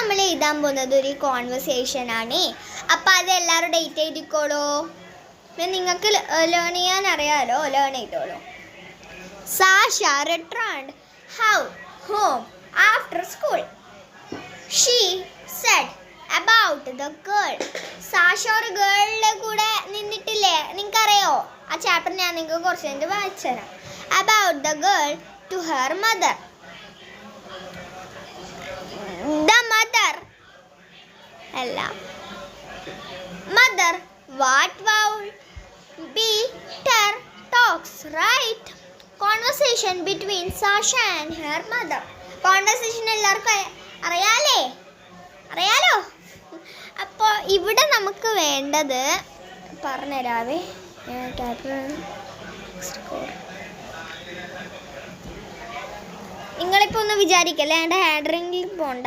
നമ്മൾ എഴുതാൻ പോകുന്നത് ഒരു കോൺവെർസേഷൻ ആണ്. അപ്പോൾ അത് എല്ലാവരും ഡേറ്റ് എഴുതിക്കോളൂ. നിങ്ങൾക്ക് ലേൺ ചെയ്യാൻ അറിയാമല്ലോ, ലേൺ ചെയ്തോളൂ. Sasha returned home after school. She said about the girl. Sasha ഒരു ഗേളിൻ്റെ കൂടെ നിന്നിട്ടില്ലേ, നിങ്ങൾക്കറിയോ? ആ ചാപ്റ്റർ ഞാൻ നിങ്ങൾക്ക് കുറച്ച് കഴിഞ്ഞ് വായിച്ചു തരാം. About the girl to her mother. The mother what would be her talks, right? Conversation between Sasha and her mother. Conversation എല്ലാവർക്കും അറിയാലോ. അപ്പോൾ ഇവിടെ നമുക്ക് വേണ്ടത് പറഞ്ഞുതരാവേ. നിങ്ങളിപ്പോൾ ഒന്ന് വിചാരിക്കല്ലേ, എൻ്റെ ഹാൻഡ് റൈറ്റിംഗ് പോണ്ട.